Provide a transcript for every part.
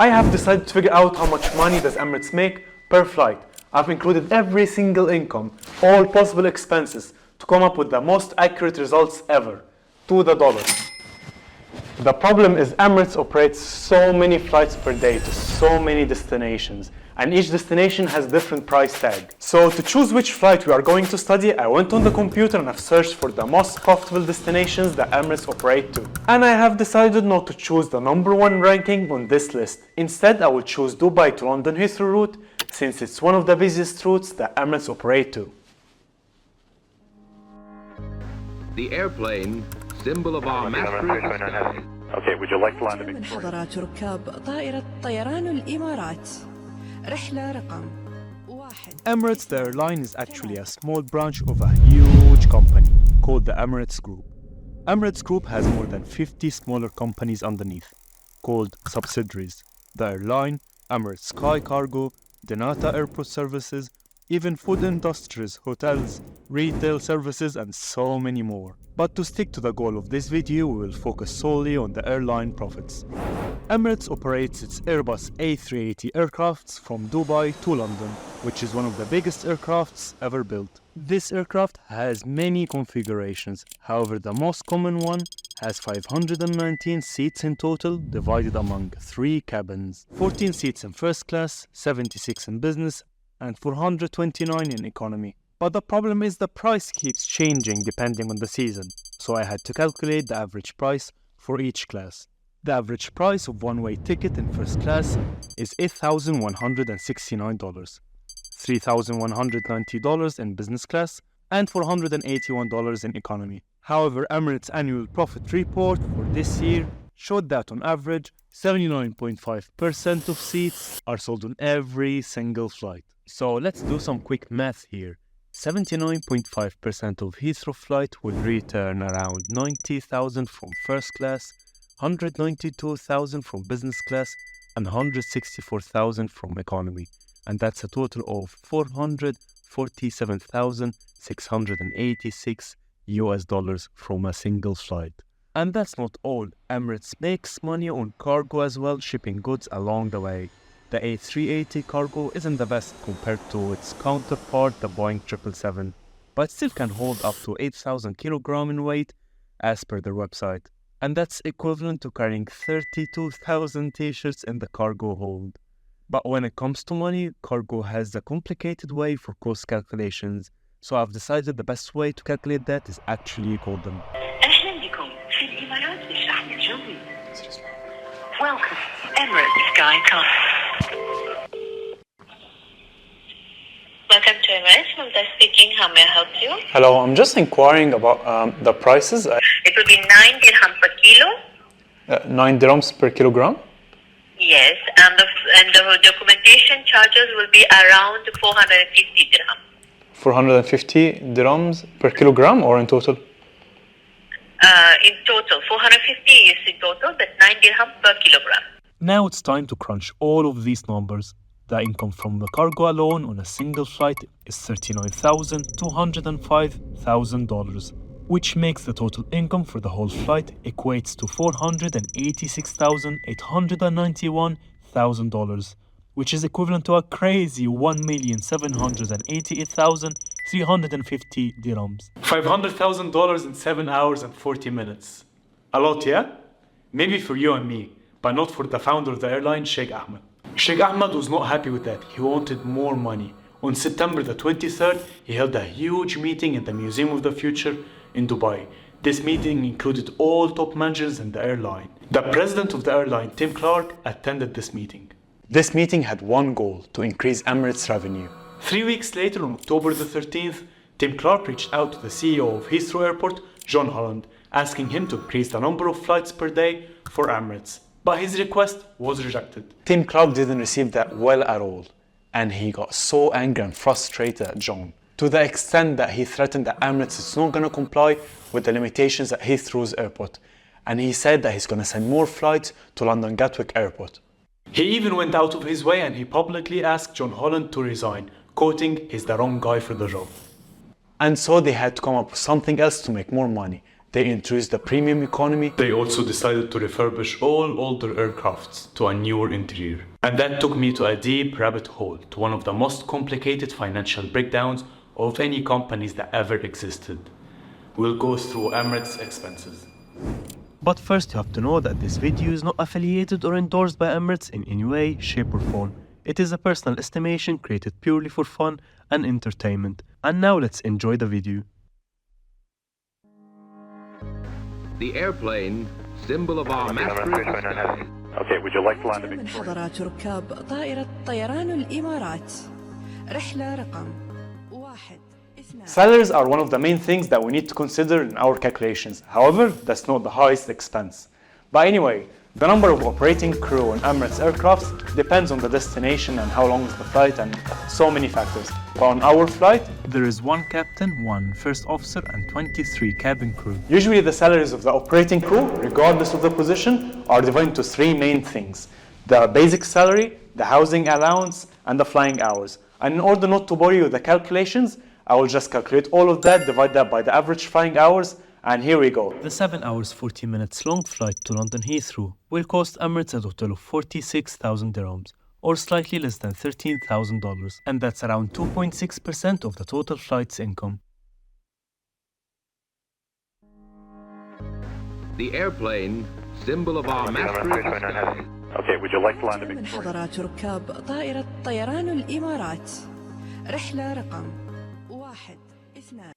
I have decided to figure out how much money does Emirates make per flight. I've included every single income, all possible expenses, to come up with the most accurate results ever, to the dollar. The problem is Emirates operates so many flights per day to so many destinations, and each destination has different price tag. So to choose which flight we are going to study, I went on the computer and I've searched for the most profitable destinations that Emirates operate to. And I have decided not to choose the #1 ranking on this list. Instead, I will choose Dubai to London Heathrow route, since it's one of the busiest routes that Emirates operate to. The airplane, symbol of our master of the sky. Okay, would you like to land a big من حضرات ركاب طائرة طيران الإمارات رحلة رقم 1. Emirates, the airline, is actually a small branch of a huge company called the Emirates Group. Emirates Group has more than 50 smaller companies underneath, called subsidiaries. The airline, Emirates Sky Cargo, Denata Airport Services, even food industries, hotels, retail services, and so many more. But to stick to the goal of this video, we will focus solely on the airline profits. Emirates operates its Airbus A380 aircrafts from Dubai to London, which is one of the biggest aircrafts ever built. This aircraft has many configurations, however the most common one has 519 seats in total, divided among 3 cabins. 14 seats in first class, 76 in business, and 429 in economy. But the problem is the price keeps changing depending on the season, so I had to calculate the average price for each class. The average price of one-way ticket in first class is $8,169, $3,190 in business class, and $481 in economy. However, Emirates' annual profit report for this year showed that on average, 79.5% of seats are sold on every single flight. So let's do some quick math here. 79.5% of Heathrow flight will return around 90,000 from first class, 192,000 from business class, and 164,000 from economy. And that's a total of 447,686 US dollars from a single flight. And that's not all. Emirates makes money on cargo as well, shipping goods along the way. The A380 cargo isn't the best compared to its counterpart, the Boeing 777, but still can hold up to 8,000 kilograms in weight as per their website. And that's equivalent to carrying 32,000 t-shirts in the cargo hold. But when it comes to money, cargo has a complicated way for cost calculations, so I've decided the best way to calculate that is actually call them. Welcome, Emirates Sky Cargo. Welcome to Emirates. Mamta speaking. How may I help you? Hello, I'm just inquiring about the prices. It will be 9 dirham per kilo. 9 dirhams per kilogram? Yes, and the documentation charges will be around 450 dirham. 450 dirhams per kilogram or in total? In total, 450 is in total, but 9 dirham per kilogram. Now it's time to crunch all of these numbers. The income from the cargo alone on a single flight is $39,205,000, which makes the total income for the whole flight equates to $486,891,000, which is equivalent to a crazy 1,788,350 dirhams. $500,000 in 7 hours and 40 minutes. A lot, yeah? Maybe for you and me, but not for the founder of the airline, Sheikh Ahmed. Sheikh Ahmed was not happy with that. He wanted more money. On September the 23rd, he held a huge meeting in the Museum of the Future in Dubai. This meeting included all top managers in the airline. The president of the airline, Tim Clark, attended this meeting. This meeting had one goal: to increase Emirates' revenue. 3 weeks later, on October the 13th, Tim Clark reached out to the CEO of Heathrow Airport, John Holland, asking him to increase the number of flights per day for Emirates. But his request was rejected. Tim Clark didn't receive that well at all, and he got so angry and frustrated at John, to the extent that he threatened that Emirates is not going to comply with the limitations at Heathrow's airport, and he said that he's going to send more flights to London Gatwick Airport. He even went out of his way and he publicly asked John Holland to resign, quoting, "He's the wrong guy for the job." And so they had to come up with something else to make more money. They introduced the premium economy. They also decided to refurbish all older aircrafts to a newer interior. And that took me to a deep rabbit hole, to one of the most complicated financial breakdowns of any companies that ever existed. We'll go through Emirates expenses. But first you have to know that this video is not affiliated or endorsed by Emirates in any way, shape or form. It is a personal estimation created purely for fun and entertainment. And now let's enjoy the video. The airplane, symbol of our mass resistance. Okay, would you like to land a من big حضرات ركاب طائرة طيران الإمارات رحلة رقم 1 2. Salaries are one of the main things that we need to consider in our calculations. However, that's not the highest expense. But anyway, the number of operating crew on Emirates aircrafts depends on the destination and how long is the flight and so many factors. But on our flight, There is 1 captain, 1 first officer and 23 cabin crew. usually the salaries of the operating crew, regardless of the position, are divided into 3 main things: the basic salary, the housing allowance, and the flying hours. And in order not to bore you with the calculations, I will just calculate all of that, divide that by the average flying hours, and here we go. The 7 hours 40 minutes long flight to London Heathrow will cost Emirates a total of 46,000 dirhams, or slightly less than $13,000, and that's around 2.6% of the total flight's income. The airplane, symbol of our mass resistance. Okay, would you like to land a big من حضرات ركاب طائرة طيران الإمارات رحلة رقم 1 2.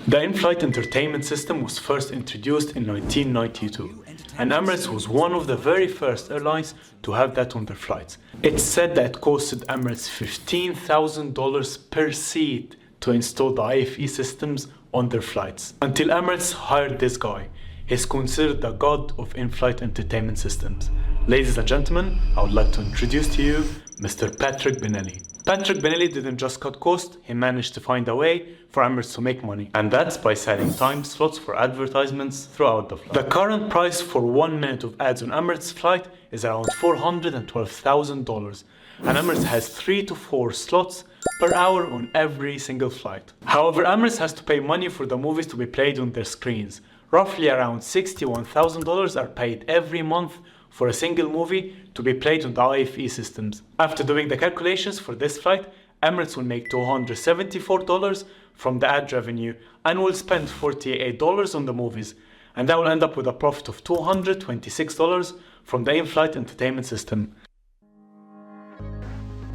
The in-flight entertainment system was first introduced in 1992, and Emirates was one of the very first airlines to have that on their flights. It's said that it costed Emirates $15,000 per seat to install the IFE systems on their flights. Until Emirates hired this guy. He's considered the god of in-flight entertainment systems. Ladies and gentlemen, I would like to introduce to you Mr. Patrick Benelli. Patrick Benelli didn't just cut costs, he managed to find a way for Emirates to make money. And that's by selling time slots for advertisements throughout the flight. The current price for 1 minute of ads on Emirates flight is around $412,000. And Emirates has 3 to 4 slots per hour on every single flight. However, Emirates has to pay money for the movies to be played on their screens. Roughly around $61,000 are paid every month for a single movie to be played on the IFE systems. After doing the calculations for this flight, Emirates will make $274 from the ad revenue and will spend $48 on the movies. And that will end up with a profit of $226 from the in-flight entertainment system.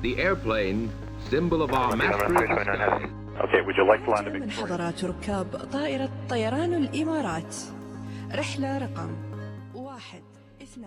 The airplane, symbol of our mass resistance. Okay, would you like to land a big من حضرات ركاب طائرة طيران الإمارات رحلة رقم 1 2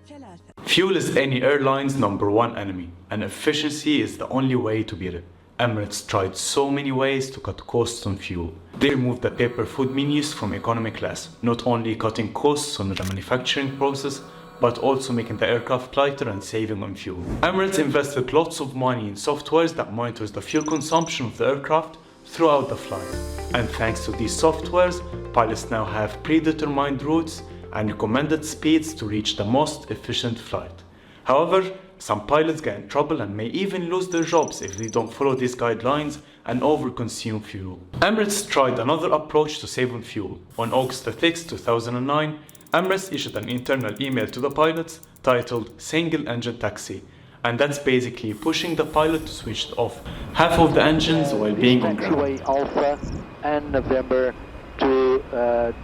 3. Fuel is any airline's number one enemy, and efficiency is the only way to beat it. Emirates tried so many ways to cut costs on fuel. They removed the paper food menus from economy class, not only cutting costs on the manufacturing process, but also making the aircraft lighter and saving on fuel. Emirates invested lots of money in softwares that monitors the fuel consumption of the aircraft throughout the flight. And thanks to these softwares, pilots now have predetermined routes and recommended speeds to reach the most efficient flight. However, some pilots get in trouble and may even lose their jobs if they don't follow these guidelines and overconsume fuel. Emirates tried another approach to save on fuel. On August 6, 2009, Emirates issued an internal email to the pilots titled Single Engine Taxi, and that's basically pushing the pilot to switch off half of the engines while being on ground. Taxiway Alpha and November to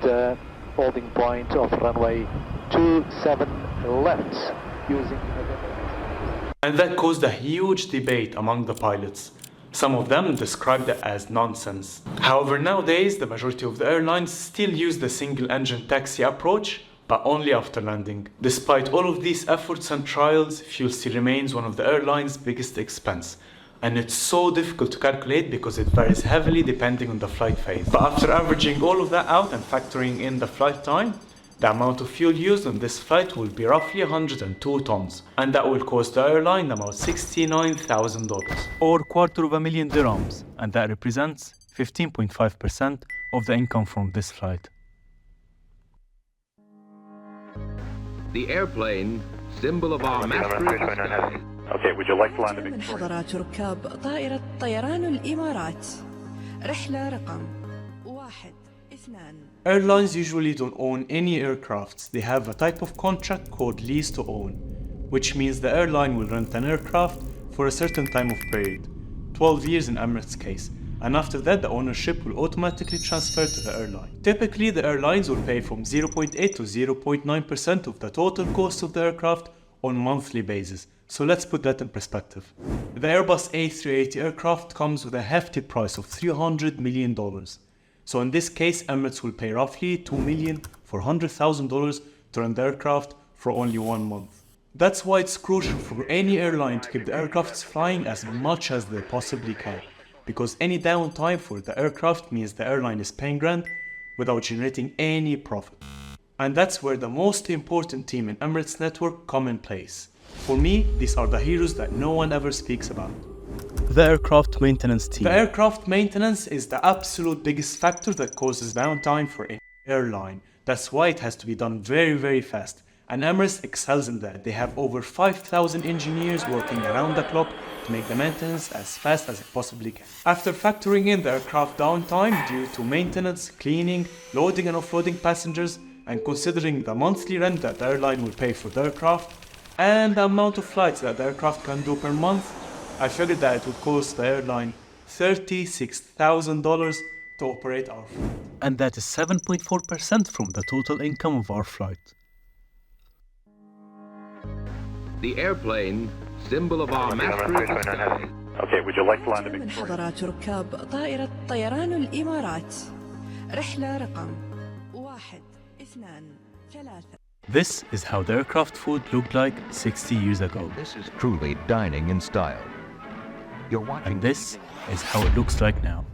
the holding point of runway 27 left using November. And that caused a huge debate among the pilots. Some of them described it as nonsense. However, nowadays, the majority of the airlines still use the single-engine taxi approach, but only after landing. Despite all of these efforts and trials, fuel still remains one of the airline's biggest expense. And it's so difficult to calculate because it varies heavily depending on the flight phase. But after averaging all of that out and factoring in the flight time, the amount of fuel used on this flight will be roughly 102 tons, and that will cost the airline about $69,000. Or $250,000 dirhams, and that represents 15.5% of the income from this flight. The airplane, symbol of our mass resistance. Okay, would you like to land a big من حضرات ركاب طائرة طيران الإمارات رحلة رقم 1 2 Airlines usually don't own any aircrafts. They have a type of contract called lease to own, which means the airline will rent an aircraft for a certain time of period, 12 years in Emirates' case, and after that the ownership will automatically transfer to the airline. Typically the airlines will pay from 0.8 to 0.9% of the total cost of the aircraft on monthly basis. So let's put that in perspective. The Airbus A380 aircraft comes with a hefty price of $300 million. So in this case, Emirates will pay roughly $2,400,000 to rent the aircraft for only 1 month. That's why it's crucial for any airline to keep the aircrafts flying as much as they possibly can, because any downtime for the aircraft means the airline is paying rent without generating any profit. And that's where the most important team in Emirates network come in place. For me, these are the heroes that no one ever speaks about. The aircraft maintenance team. The aircraft maintenance is the absolute biggest factor that causes downtime for any airline. That's why it has to be done very, very fast. And Emirates excels in that. They have over 5,000 engineers working around the clock to make the maintenance as fast as it possibly can. After factoring in the aircraft downtime due to maintenance, cleaning, loading and offloading passengers, and considering the monthly rent that the airline will pay for the aircraft, and the amount of flights that the aircraft can do per month, I figured that it would cost the airline $36,000 to operate our flight. And that is 7.4% from the total income of our flight. The airplane, symbol of our master system. Okay, would you like to land to من make حضرات ركاب طائرة طيران الإمارات رحلة رقم 1 2 3. This is how the aircraft food looked like 60 years ago. This is truly dining in style. You're watching. And this is how it looks like now.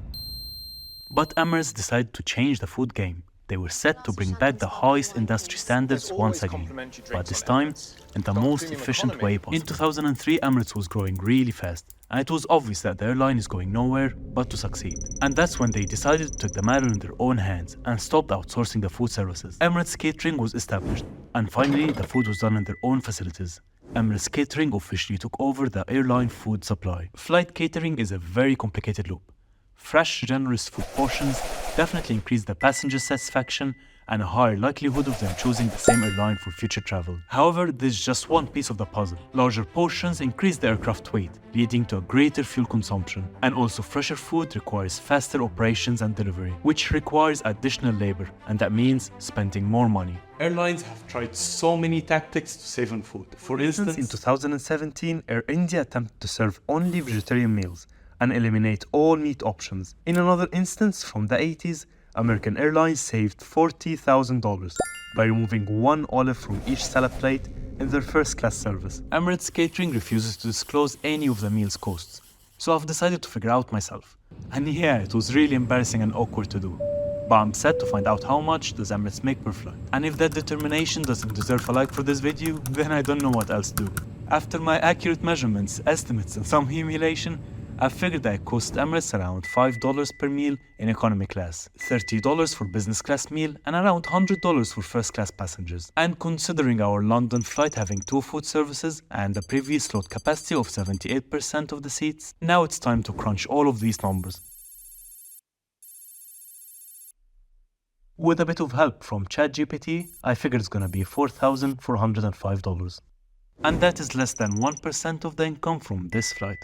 But Emirates decided to change the food game. They were set to bring back the highest industry standards once again, but this time in the most efficient way possible. In 2003, Emirates was growing really fast, and it was obvious that the airline is going nowhere but to succeed. And that's when they decided to take the matter in their own hands and stopped outsourcing the food services. Emirates Catering was established, and finally the food was done in their own facilities. Emirates Catering officially took over the airline food supply. Flight catering is a very complicated loop. Fresh, generous food portions definitely increase the passenger satisfaction and a higher likelihood of them choosing the same airline for future travel. However, this is just one piece of the puzzle. Larger portions increase the aircraft weight, leading to a greater fuel consumption. And also fresher food requires faster operations and delivery, which requires additional labor, and that means spending more money. Airlines have tried so many tactics to save on food. For instance, In 2017, Air India attempted to serve only vegetarian meals and eliminate all meat options. In another instance from the 80s, American Airlines saved $40,000 by removing one olive from each salad plate in their first-class service. Emirates Catering refuses to disclose any of the meal's costs, so I've decided to figure out myself. And yeah, it was really embarrassing and awkward to do. But I'm set to find out how much does Emirates make per flight. And if that determination doesn't deserve a like for this video, then I don't know what else to do. After my accurate measurements, estimates and some humiliation, I figured that it cost Emirates around $5 per meal in economy class, $30 for business class meal, and around $100 for first class passengers. And considering our London flight having 2 food services and a previous slot capacity of 78% of the seats, now it's time to crunch all of these numbers. With a bit of help from ChatGPT, I figured it's gonna be $4,405. And that is less than 1% of the income from this flight.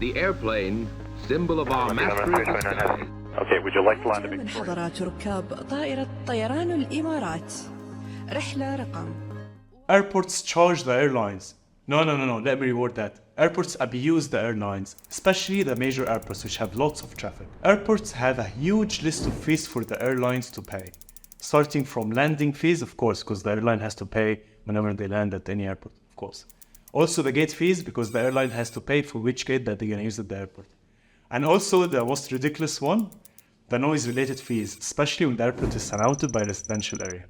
The airplane, symbol of our master system. Okay, would you like to land to من make حضرات ركاب طائرة طيران الإمارات رحلة رقم airports charge the airlines. No, let me reword that. Airports abuse the airlines, especially the major airports which have lots of traffic. Airports have a huge list of fees for the airlines to pay. Starting from landing fees, of course, because the airline has to pay whenever they land at any airport, of course. Also the gate fees, because the airline has to pay for which gate that they're going to use at the airport. And also the most ridiculous one, the noise-related fees, especially when the airport is surrounded by a residential area.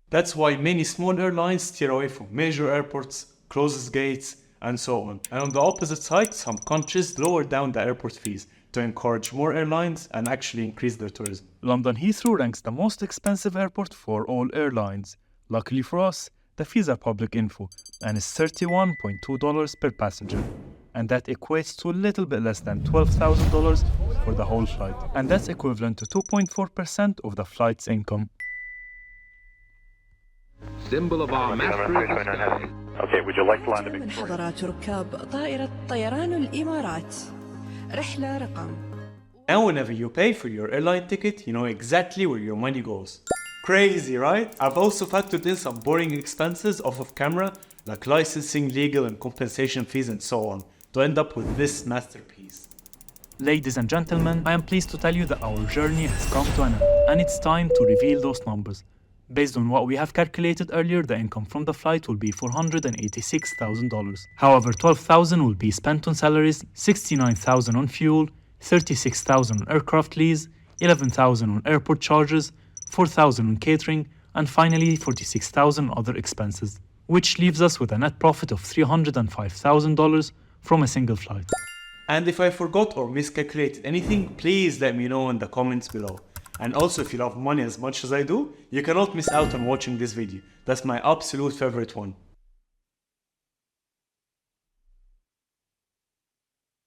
That's why many small airlines steer away from major airports, closes gates, and so on. And on the opposite side, some countries lower down the airport fees to encourage more airlines and actually increase their tourism. London Heathrow ranks the most expensive airport for all airlines. Luckily for us, the fees are public info and is $31.2 per passenger. and that equates to a little bit less than $12,000 for the whole flight. And that's equivalent to 2.4% of the flight's income. Symbol of our mastery of the sky. Okay, would you like to land a من big حضرات ركاب طائرة طيران الإمارات رحلة رقم Now whenever you pay for your airline ticket, you know exactly where your money goes. Crazy, right? I've also factored in some boring expenses off of camera, like licensing, legal and compensation fees and so on, to end up with this masterpiece. Ladies and gentlemen, I am pleased to tell you that our journey has come to an end, and it's time to reveal those numbers. Based on what we have calculated earlier, the income from the flight will be $486,000. However, $12,000 will be spent on salaries, $69,000 on fuel, $36,000 on aircraft lease, $11,000 on airport charges, $4,000 on catering, and finally $46,000 on other expenses, which leaves us with a net profit of $305,000 from a single flight. And if I forgot or miscalculated anything, please let me know in the comments below. And also, if you love money as much as I do, you cannot miss out on watching this video. That's my absolute favorite one.